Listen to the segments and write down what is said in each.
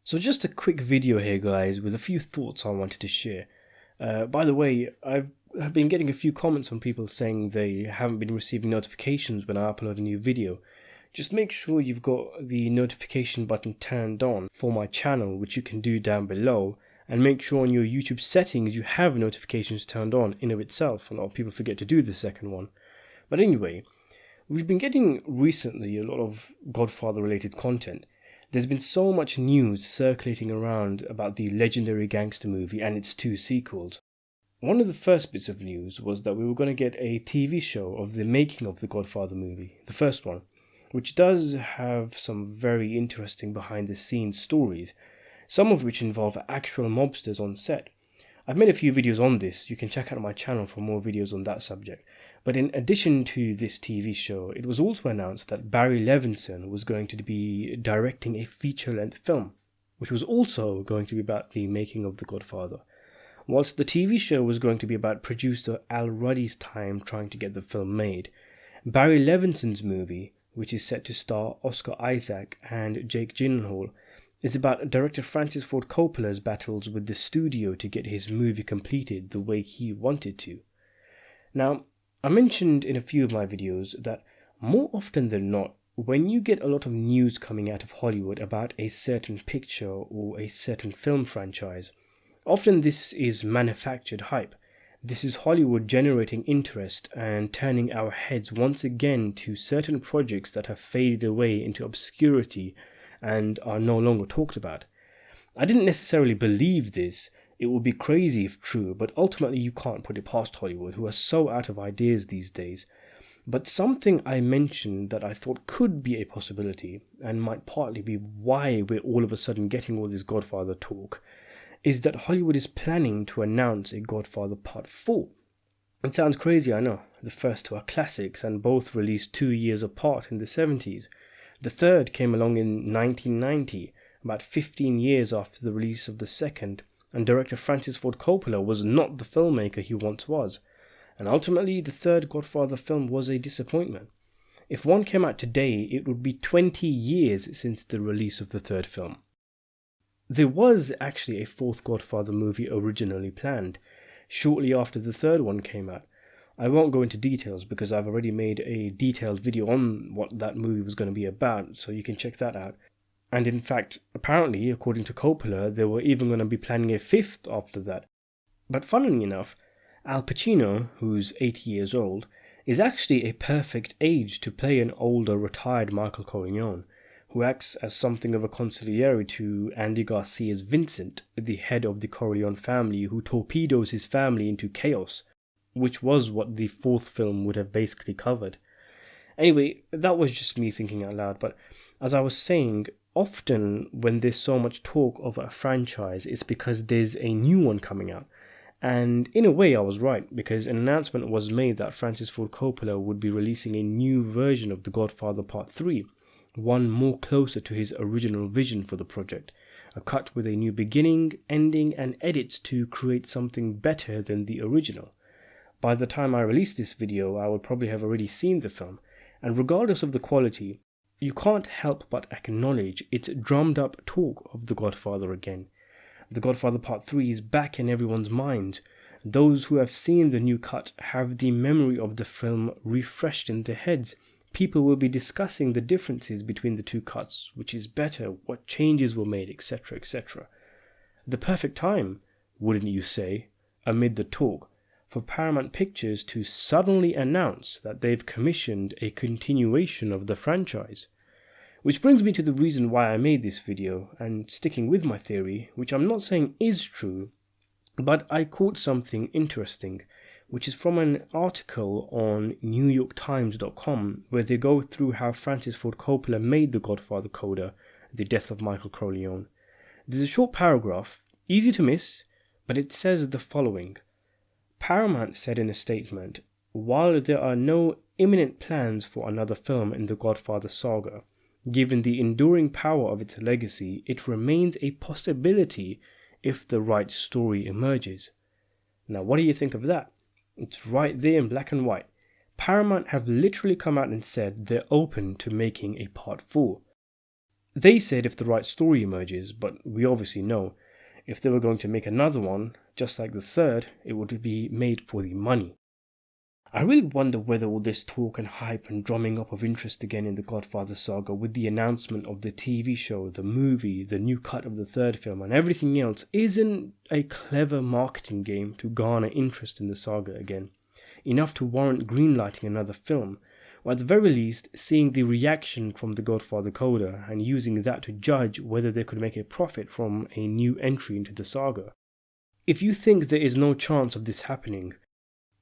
So just a quick video here, guys, with a few thoughts I wanted to share. By the way, I've been getting a few comments from people saying they haven't been receiving notifications when I upload a new video. Just make sure you've got the notification button turned on for my channel, which you can do down below, and make sure on your YouTube settings you have notifications turned on in of itself. A lot of people forget to do the second one. But anyway, we've been getting recently a lot of Godfather related content. There's been so much news circulating around about the legendary gangster movie and its two sequels. One of the first bits of news was that we were going to get a TV show of the making of the Godfather movie, the first one, which does have some very interesting behind the scenes stories, some of which involve actual mobsters on set. I've made a few videos on this, you can check out my channel for more videos on that subject. But in addition to this TV show, it was also announced that Barry Levinson was going to be directing a feature-length film, which was also going to be about the making of The Godfather. Whilst the TV show was going to be about producer Al Ruddy's time trying to get the film made, Barry Levinson's movie, which is set to star Oscar Isaac and Jake Gyllenhaal, is about director Francis Ford Coppola's battles with the studio to get his movie completed the way he wanted to. Now, I mentioned in a few of my videos that more often than not, when you get a lot of news coming out of Hollywood about a certain picture or a certain film franchise, often this is manufactured hype. This is Hollywood generating interest and turning our heads once again to certain projects that have faded away into obscurity and are no longer talked about. I didn't necessarily believe this. It would be crazy if true, but ultimately you can't put it past Hollywood, who are so out of ideas these days. But something I mentioned that I thought could be a possibility, and might partly be why we're all of a sudden getting all this Godfather talk, is that Hollywood is planning to announce a Godfather Part 4. It sounds crazy, I know. The first two are classics, and both released 2 years apart in the 70s. The third came along in 1990, about 15 years after the release of the second, and director Francis Ford Coppola was not the filmmaker he once was, and ultimately the third Godfather film was a disappointment. If one came out today, it would be 20 years since the release of the third film. There was actually a fourth Godfather movie originally planned, shortly after the third one came out. I won't go into details because I've already made a detailed video on what that movie was going to be about, so you can check that out. And in fact, apparently, according to Coppola, they were even going to be planning a fifth after that. But funnily enough, Al Pacino, who's 80 years old, is actually a perfect age to play an older, retired Michael Corleone, who acts as something of a consigliere to Andy Garcia's Vincent, the head of the Corleone family who torpedoes his family into chaos, which was what the fourth film would have basically covered. Anyway, that was just me thinking out loud, but as I was saying, often when there's so much talk of a franchise, it's because there's a new one coming out. And in a way I was right, because an announcement was made that Francis Ford Coppola would be releasing a new version of The Godfather Part 3, one more closer to his original vision for the project, a cut with a new beginning, ending and edits to create something better than the original. By the time I release this video, I would probably have already seen the film, and regardless of the quality, you can't help but acknowledge its drummed up talk of The Godfather again. The Godfather Part 3 is back in everyone's minds. Those who have seen the new cut have the memory of the film refreshed in their heads. People will be discussing the differences between the two cuts, which is better, what changes were made, etc., etc. The perfect time, wouldn't you say, amid the talk, for Paramount Pictures to suddenly announce that they've commissioned a continuation of the franchise. Which brings me to the reason why I made this video, and sticking with my theory, which I'm not saying is true, but I caught something interesting, which is from an article on NewYorkTimes.com, where they go through how Francis Ford Coppola made The Godfather Coda, The Death of Michael Corleone. There's a short paragraph, easy to miss, but it says the following. Paramount said in a statement, while there are no imminent plans for another film in the Godfather saga, given the enduring power of its legacy, it remains a possibility if the right story emerges. Now, what do you think of that? It's right there in black and white. Paramount have literally come out and said they're open to making a part 4. They said if the right story emerges, but we obviously know if they were going to make another one, just like the third, it would be made for the money. I really wonder whether all this talk and hype and drumming up of interest again in the Godfather saga with the announcement of the TV show, the movie, the new cut of the third film and everything else isn't a clever marketing game to garner interest in the saga again, enough to warrant greenlighting another film, or at the very least seeing the reaction from the Godfather Coda and using that to judge whether they could make a profit from a new entry into the saga. If you think there is no chance of this happening,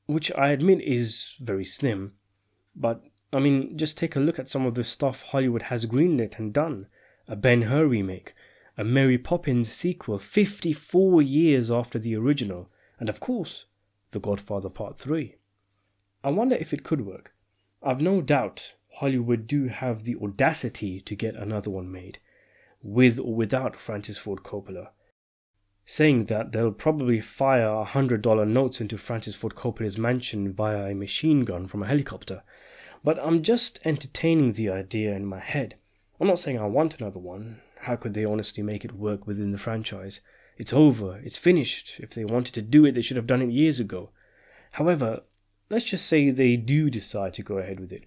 which I admit is very slim, but I mean, just take a look at some of the stuff Hollywood has greenlit and done. A Ben-Hur remake, a Mary Poppins sequel 54 years after the original, and of course, The Godfather Part 3. I wonder if it could work. I've no doubt Hollywood do have the audacity to get another one made, with or without Francis Ford Coppola. Saying that they'll probably fire $100 notes into Francis Ford Coppola's mansion via a machine gun from a helicopter. But I'm just entertaining the idea in my head. I'm not saying I want another one. How could they honestly make it work within the franchise? It's over. It's finished. If they wanted to do it, they should have done it years ago. However, let's just say they do decide to go ahead with it.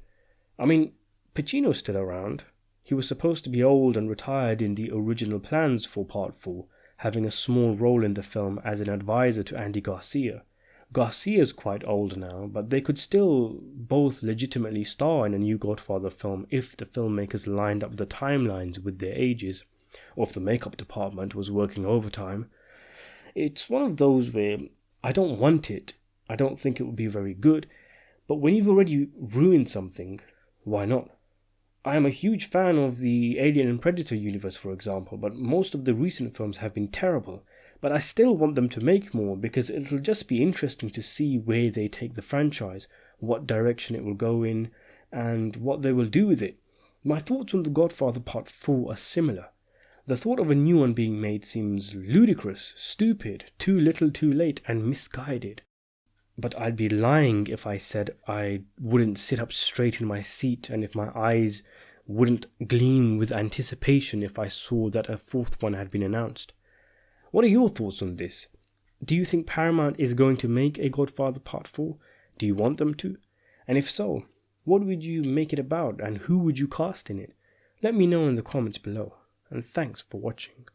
I mean, Pacino's still around. He was supposed to be old and retired in the original plans for Part 4, having a small role in the film as an advisor to Andy Garcia. Garcia's quite old now, but they could still both legitimately star in a new Godfather film if the filmmakers lined up the timelines with their ages, or if the makeup department was working overtime. It's one of those where I don't want it, I don't think it would be very good, but when you've already ruined something, why not? I am a huge fan of the Alien and Predator universe, for example, but most of the recent films have been terrible. But I still want them to make more because it'll just be interesting to see where they take the franchise, what direction it will go in, and what they will do with it. My thoughts on The Godfather Part 4 are similar. The thought of a new one being made seems ludicrous, stupid, too little too late, and misguided. But I'd be lying if I said I wouldn't sit up straight in my seat and if my eyes wouldn't gleam with anticipation if I saw that a fourth one had been announced. What are your thoughts on this? Do you think Paramount is going to make a Godfather Part 4? Do you want them to? And if so, what would you make it about and who would you cast in it? Let me know in the comments below, and thanks for watching.